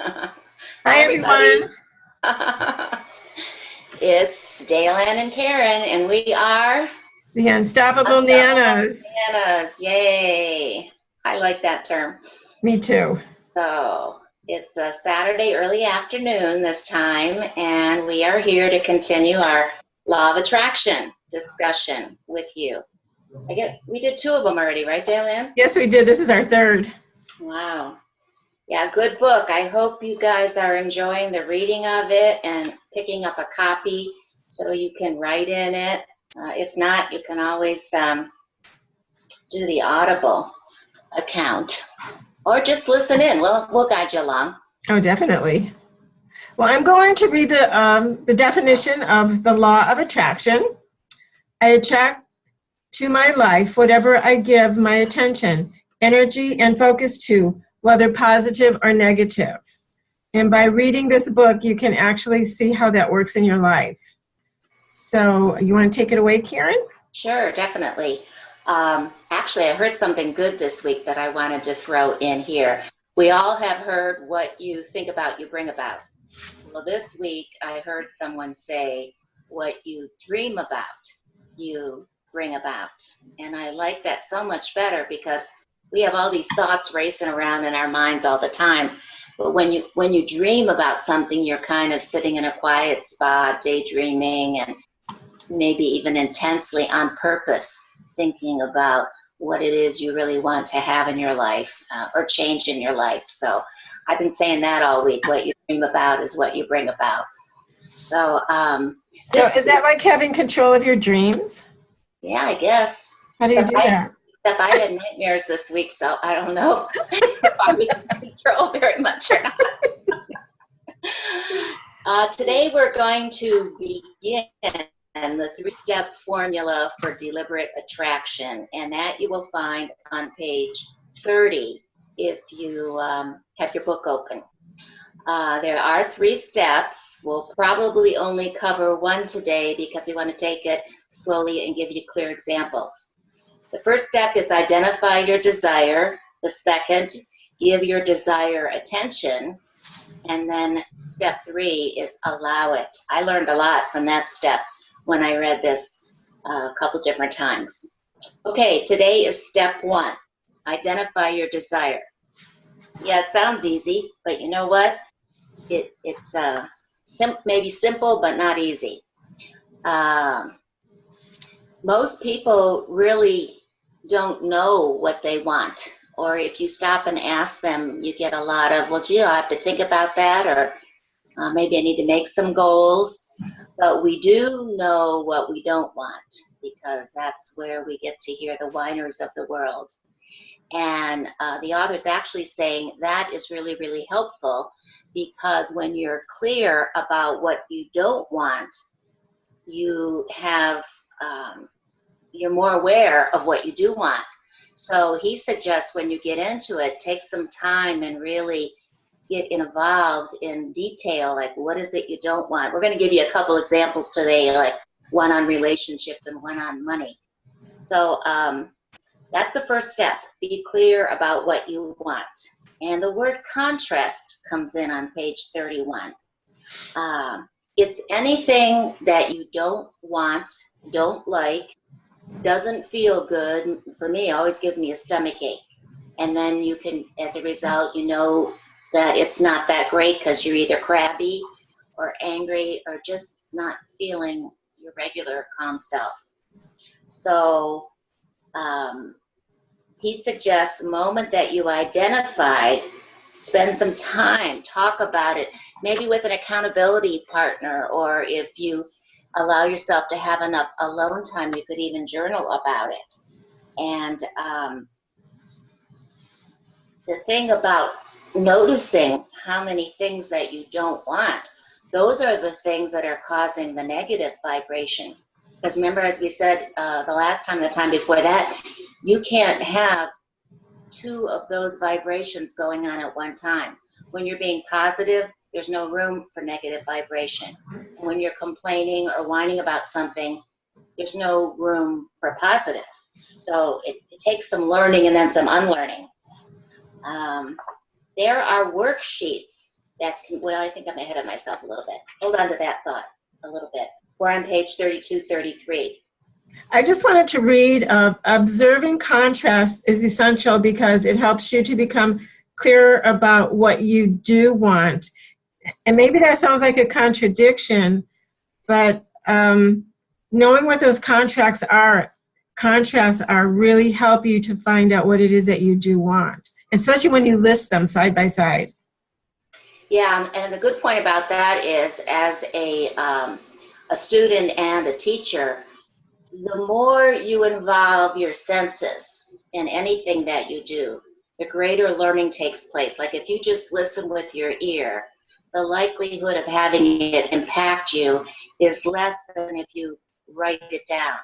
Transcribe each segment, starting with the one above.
Hi, Hi, everybody. everyone. It's Dalen and Karen, and we are The Unstoppable Unstoppable Nanas. Bananas. Yay! I like that term. Me too. So it's a Saturday early afternoon this time, and we are here to continue our law of attraction discussion with you. I guess we did two of them already, right, Dalen? Yes, we did. This is our third. Wow. Yeah, good book. I hope you guys are enjoying the reading of it and picking up a copy so you can write in it. If not, you can always do the Audible account or just listen in. We'll guide you along. Oh, definitely. Well, I'm going to read the definition of the law of attraction. I attract to my life whatever I give my attention, energy, and focus to, whether positive or negative. And by reading this book, you can actually see how that works in your life. So, you want to take it away, Karen? Sure, definitely. Actually, I heard something good this week that I wanted to throw in here. We all have heard what you think about, you bring about. Well, this week I heard someone say, what you dream about, you bring about. And I like that so much better because we have all these thoughts racing around in our minds all the time. But when you dream about something, you're kind of sitting in a quiet spot, daydreaming, and maybe even intensely on purpose, thinking about what it is you really want to have in your life or change in your life. So I've been saying that all week. What you dream about is what you bring about. So So, this is week, that like having control of your dreams? yeah, I guess. How do you Except do I, that? except I had nightmares this week, so I don't know if I was in control very much or not. Today we're going to begin the three-step formula for deliberate attraction, and that you will find on page 30 if you have your book open. There are three steps. We'll probably only cover one today because we want to take it slowly and give you clear examples. The first step is identify your desire. The second, give your desire attention. And then step 3 is allow it. I learned a lot from that step when I read this a couple different times. Okay, today is step 1. Identify your desire. Yeah, it sounds easy, but you know what? It's maybe simple, but not easy. Um, Most people really don't know what they want. Or if you stop and ask them, you get a lot of, well, gee, I have to think about that, or maybe I need to make some goals. But we do know what we don't want because that's where we get to hear the whiners of the world. And the author's actually saying that is really, really helpful because when you're clear about what you don't want, you have you're more aware of what you do want. So he suggests when you get into it, take some time and really get involved in detail, like what is it you don't want. We're going to give you a couple examples today, like one on relationship and one on money. So that's the first step. Be clear about what you want. And the word contrast comes in on page 31. It's anything that you don't want, don't like, doesn't feel good. For me, it always gives me a stomach ache. And then you can, as a result, you know that it's not that great because you're either crabby or angry or just not feeling your regular calm self. So he suggests the moment that you identify, spend some time, talk about it, maybe with an accountability partner, or if you allow yourself to have enough alone time, you could even journal about it. And the thing about noticing how many things that you don't want, those are the things that are causing the negative vibration. Because remember, as we said the last time, the time before that, you can't have two of those vibrations going on at one time. When you're being positive, there's no room for negative vibration. And when you're complaining or whining about something, there's no room for positive. So it takes some learning and then some unlearning. There are worksheets Well, I think I'm ahead of myself a little bit. Hold on to that thought a little bit. We're on page 32, 33. I just wanted to read, observing contrast is essential because it helps you to become clearer about what you do want. And maybe that sounds like a contradiction, but knowing what those contrasts are really help you to find out what it is that you do want, especially when you list them side by side. Yeah, and the good point about that is, as a student and a teacher, the more you involve your senses in anything that you do, the greater learning takes place. Like if you just listen with your ear, the likelihood of having it impact you is less than if you write it down.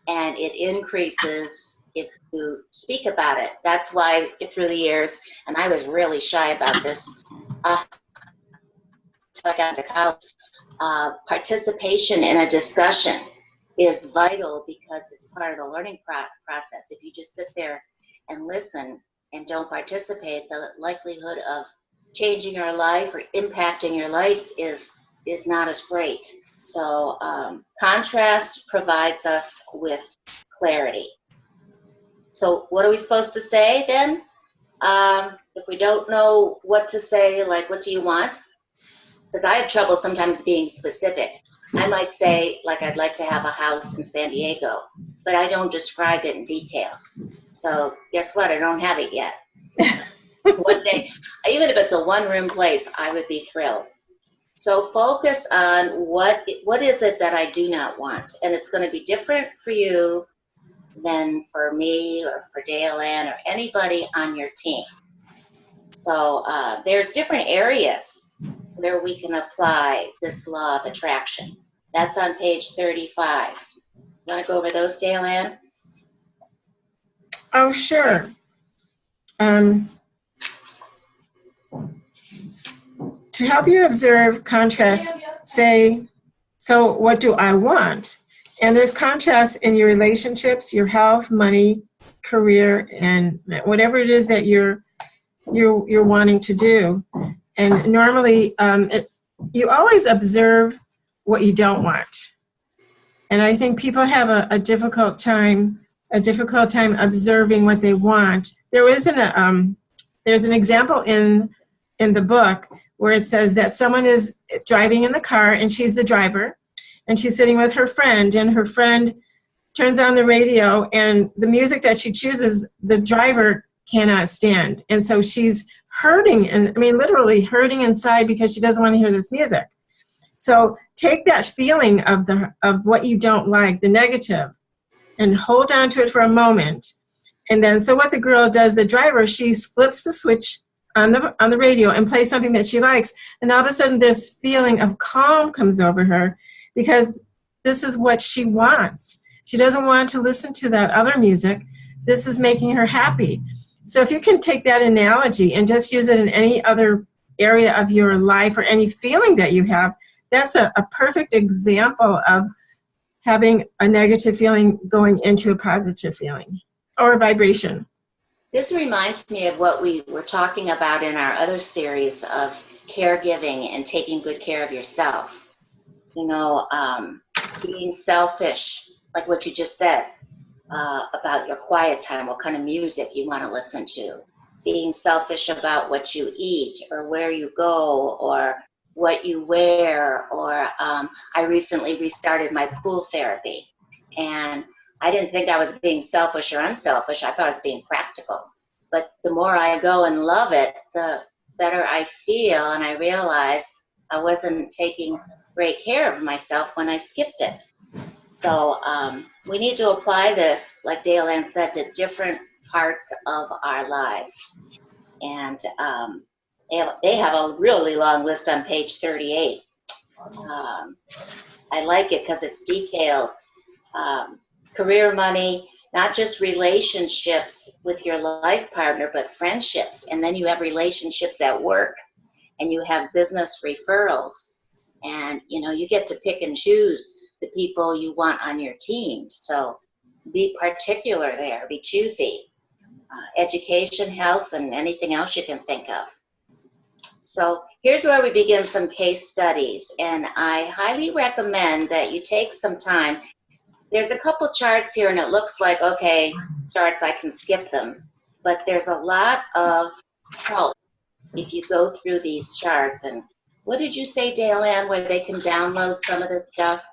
And it increases if you speak about it. That's why through the years, and I was really shy about this, until I got into college, participation in a discussion is vital because it's part of the learning process. If you just sit there and listen and don't participate, the likelihood of changing your life or impacting your life is not as great. So contrast provides us with clarity. So what are we supposed to say then? If we don't know what to say, like, what do you want? Because I have trouble sometimes being specific. I might say, like, I'd like to have a house in San Diego, but I don't describe it in detail. So guess what? I don't have it yet. One day, even if it's a one-room place, I would be thrilled. So focus on what is it that I do not want, and it's going to be different for you than for me or for Dale Ann or anybody on your team. So there's different areas where we can apply this law of attraction. That's on page 35. You want to go over those, Dale Ann? Oh, sure. To help you observe contrast, say, so what do I want? And there's contrast in your relationships, your health, money, career, and whatever it is that you're wanting to do. And normally, you always observe what you don't want. And I think people have a difficult time observing what they want. There's an example in the book where it says that someone is driving in the car and she's the driver and she's sitting with her friend, and her friend turns on the radio, and the music that she chooses, the driver cannot stand. And so she's hurting, and I mean literally hurting inside because she doesn't want to hear this music. So take that feeling of what you don't like, the negative, and hold on to it for a moment. And then, so what the girl does, the driver, she flips the switch on the radio and plays something that she likes. And all of a sudden, this feeling of calm comes over her because this is what she wants. She doesn't want to listen to that other music. This is making her happy. So if you can take that analogy and just use it in any other area of your life or any feeling that you have, that's a perfect example of having a negative feeling going into a positive feeling or a vibration. This reminds me of what we were talking about in our other series of caregiving and taking good care of yourself. You know, being selfish, like what you just said, about your quiet time, what kind of music you want to listen to. Being selfish about what you eat or where you go or what you wear, or I recently restarted my pool therapy, and I didn't think I was being selfish or unselfish. I thought I was being practical. But the more I go and love it, the better I feel, and I realize I wasn't taking great care of myself when I skipped it. So we need to apply this, like Dale Ann said, to different parts of our lives. And they have a really long list on page 38. I like it because it's detailed. Career, money, not just relationships with your life partner, but friendships. And then you have relationships at work, and you have business referrals. And, you know, you get to pick and choose the people you want on your team. So be particular there, be choosy. Education, health, and anything else you can think of. So here's where we begin some case studies, and I highly recommend that you take some time. There's a couple charts here, and it looks like, okay, charts, I can skip them. But there's a lot of help if you go through these charts. And what did you say, Dale Ann, where they can download some of this stuff?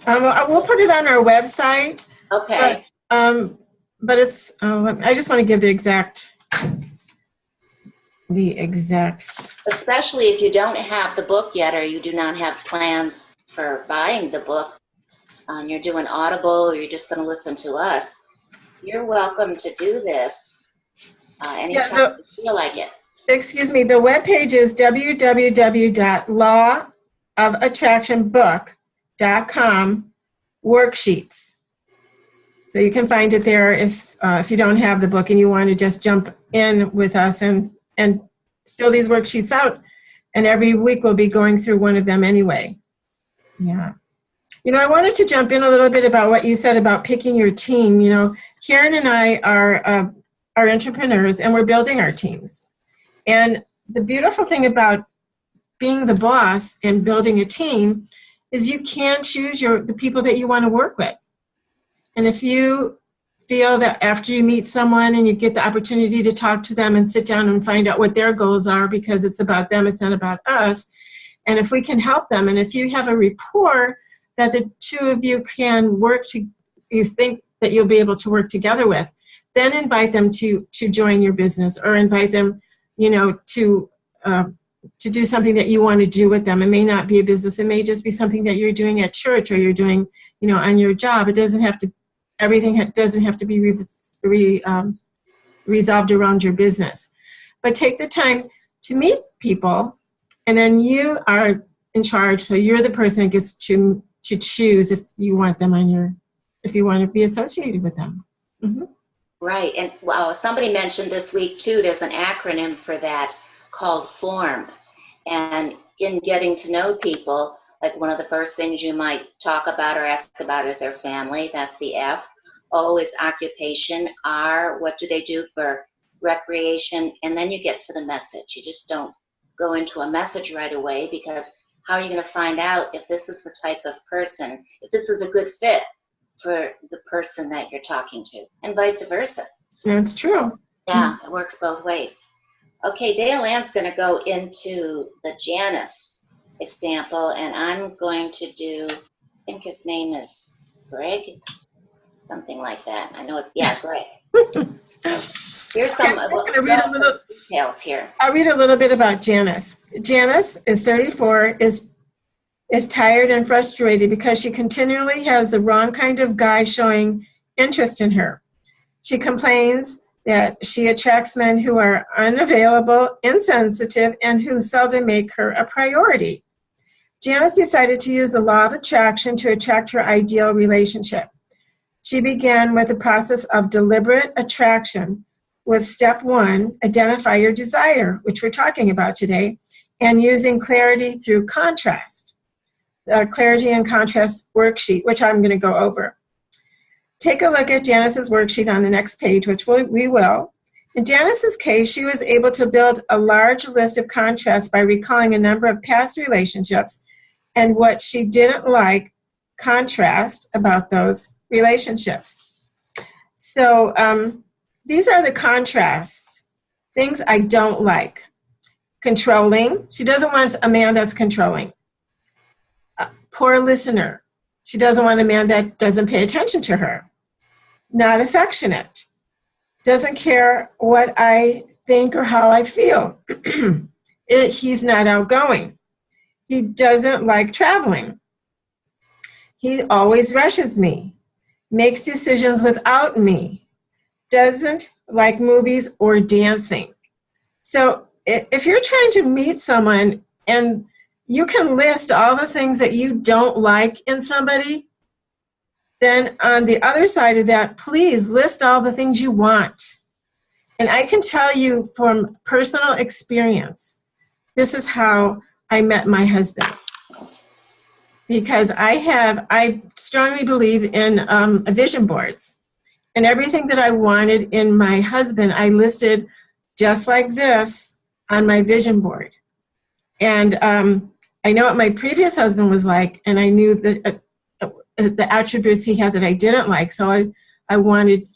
We'll put it on our website. Okay. But it's, I just want to give the exact. Especially if you don't have the book yet, or you do not have plans for buying the book, and you're doing Audible, or you're just going to listen to us, you're welcome to do this anytime you feel like it. Excuse me, the webpage is www.lawofattractionbook.com worksheets. So you can find it there if you don't have the book and you want to just jump in with us and fill these worksheets out. And every week we'll be going through one of them anyway. Yeah. You know, I wanted to jump in a little bit about what you said about picking your team. You know, Karen and I are entrepreneurs, and we're building our teams. And the beautiful thing about being the boss and building a team is you can choose the people that you want to work with. And if you feel that after you meet someone and you get the opportunity to talk to them and sit down and find out what their goals are, because it's about them, it's not about us, and if we can help them, and if you have a rapport that the two of you can you think that you'll be able to work together with, then invite them to join your business, or invite them, you know, to do something that you want to do with them. It may not be a business. It may just be something that you're doing at church, or you're doing, you know, on your job. It doesn't have to, doesn't have to be resolved around your business. But take the time to meet people, and then you are in charge. So you're the person that gets to choose if you want them if you want to be associated with them. Mm-hmm. Right. And somebody mentioned this week too, there's an acronym for that called FORM. And in getting to know people, like one of the first things you might talk about or ask about is their family. That's the F. O is occupation. R, what do they do for recreation? And then you get to the message. You just don't go into a message right away, because how are you going to find out if this is the type of person, if this is a good fit for the person that you're talking to, and vice versa. That's true. Yeah, it works both ways. Okay, Dale Ann's going to go into the Janice example, and I'm going to do, I think his name is Greg, something like that. I know it's, Greg. Here's some details here. I'll read a little bit about Janice. Janice is 34, is tired and frustrated because she continually has the wrong kind of guy showing interest in her. She complains that she attracts men who are unavailable, insensitive, and who seldom make her a priority. Janice decided to use the law of attraction to attract her ideal relationship. She began with the process of deliberate attraction with step 1, identify your desire, which we're talking about today, and using clarity through contrast. Clarity and contrast worksheet, which I'm going to go over. Take a look at Janice's worksheet on the next page, which we will. In Janice's case, she was able to build a large list of contrasts by recalling a number of past relationships and what she didn't like, contrast about those relationships. So these are the contrasts, things I don't like. Controlling, she doesn't want a man that's controlling. Poor listener. She doesn't want a man that doesn't pay attention to her. Not affectionate. Doesn't care what I think or how I feel. He's not outgoing. He doesn't like traveling. He always rushes me. Makes decisions without me. Doesn't like movies or dancing. So if you're trying to meet someone and you can list all the things that you don't like in somebody, then on the other side of that, please list all the things you want. And I can tell you from personal experience, this is how I met my husband. Because I strongly believe in vision boards. And everything that I wanted in my husband, I listed just like this on my vision board. And I know what my previous husband was like, and I knew that the attributes he had that I didn't like. So I wanted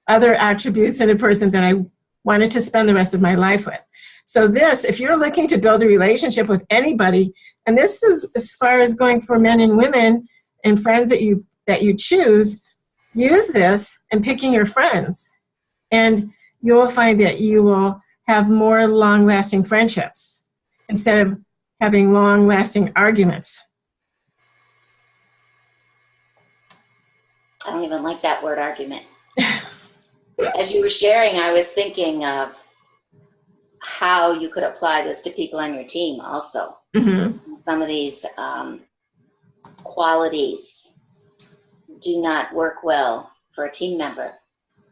other attributes in a person that I wanted to spend the rest of my life with. So this, if you're looking to build a relationship with anybody, and this is as far as going for men and women and friends that you choose, use this in picking your friends. And you will find that you will have more long-lasting friendships instead of having long-lasting arguments. I don't even like that word, argument. As you were sharing, I was thinking of how you could apply this to people on your team also. Mm-hmm. Some of these qualities do not work well for a team member.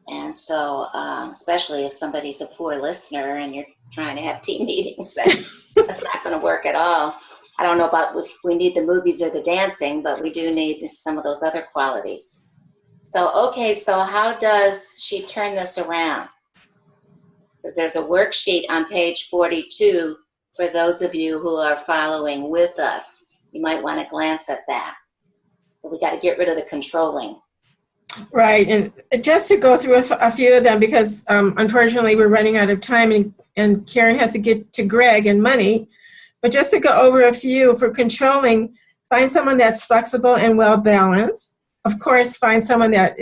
And so, especially if somebody's a poor listener and you're trying to have team meetings, that's not going to work at all. I don't know about if we need the movies or the dancing, but we do need some of those other qualities. So, okay, so how does she turn this around? Because there's a worksheet on page 42 for those of you who are following with us. You might want to glance at that. So we got to get rid of the controlling. Right, and just to go through a few of them, because unfortunately we're running out of time, and Karen has to get to Greg and money. But just to go over a few, for controlling, find someone that's flexible and well-balanced. Of course, find someone that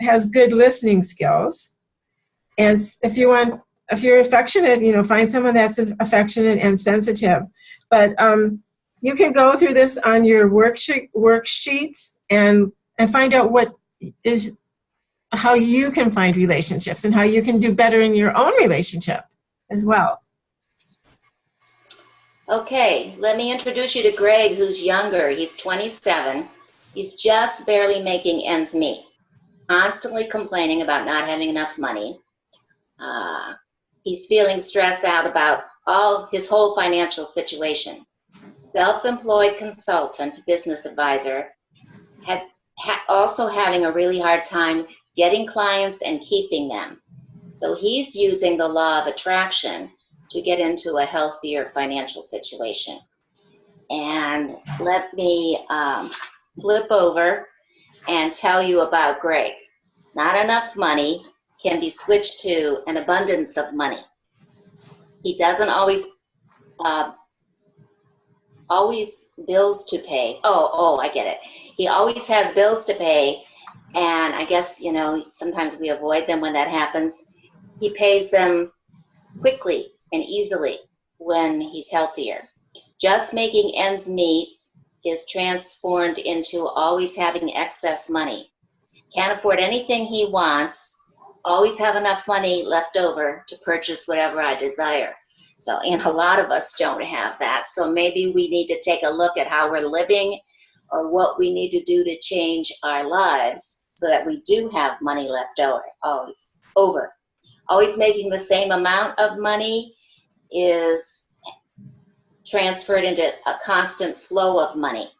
has good listening skills. And if you're affectionate, find someone that's affectionate and sensitive. But you can go through this on your worksheets and find out how you can find relationships and how you can do better in your own relationship as well. Okay, let me introduce you to Greg, who's younger. He's 27. He's just barely making ends meet, constantly complaining about not having enough money. He's feeling stressed out about his whole financial situation. Self-employed consultant, business advisor, has also having a really hard time getting clients and keeping them. So he's using the law of attraction to get into a healthier financial situation. And let me flip over and tell you about Greg. Not enough money can be switched to an abundance of money. He doesn't always bills to pay. Oh, I get it. He always has bills to pay, and I guess, sometimes we avoid them when that happens. He pays them quickly and easily when he's healthier. Just making ends meet is transformed into always having excess money. Can't afford anything he wants, always have enough money left over to purchase whatever I desire. So, and a lot of us don't have that. So maybe we need to take a look at how we're living or what we need to do to change our lives so that we do have money left over. Always making the same amount of money is transferred into a constant flow of money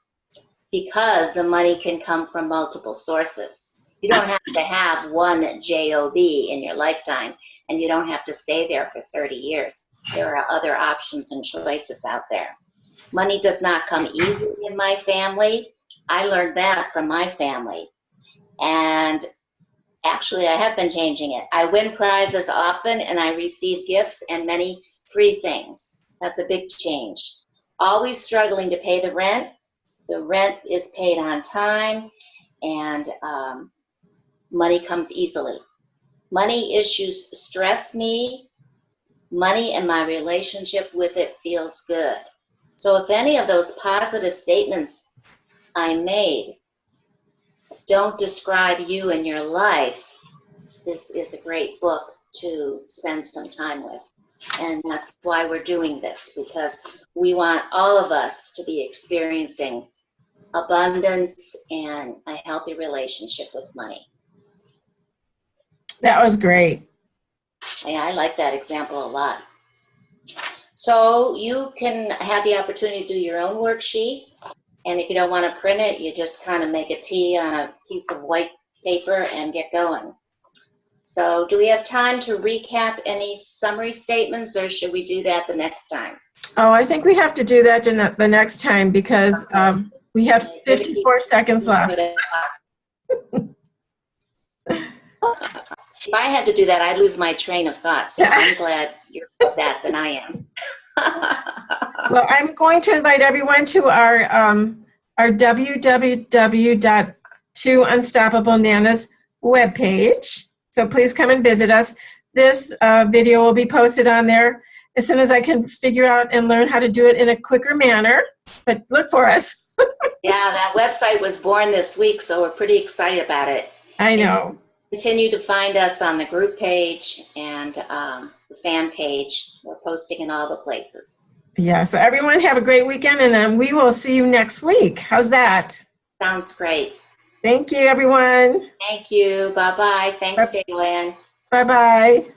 because the money can come from multiple sources. You don't have to have one job in your lifetime, and you don't have to stay there for 30 years. There are other options and choices out there. Money does not come easily in my family. I learned that from my family. And actually, I have been changing it. I win prizes often, and I receive gifts and many free things. That's a big change. Always struggling to pay the rent. The rent is paid on time, and money comes easily. Money issues stress me. Money and my relationship with it feels good. So if any of those positive statements I made don't describe you and your life, this is a great book to spend some time with. And that's why we're doing this, because we want all of us to be experiencing abundance and a healthy relationship with money. That was great. Yeah, I like that example a lot. So you can have the opportunity to do your own worksheet. And if you don't want to print it, you just kind of make a T on a piece of white paper and get going. So do we have time to recap any summary statements, or should we do that the next time? Oh, I think we have to do that the next time because we have 54 seconds left. If I had to do that, I'd lose my train of thought. So I'm glad you're more of that than I am. Well, I'm going to invite everyone to our www.2unstoppablenanas webpage. So please come and visit us. This video will be posted on there as soon as I can figure out and learn how to do it in a quicker manner. But look for us. Yeah, that website was born this week, so we're pretty excited about it. I know. Continue to find us on the group page and the fan page. We're posting in all the places. Yeah, so everyone have a great weekend, and then we will see you next week. How's that? Sounds great. Thank you, everyone. Thank you. Bye-bye. Thanks, Daylin. Bye-bye.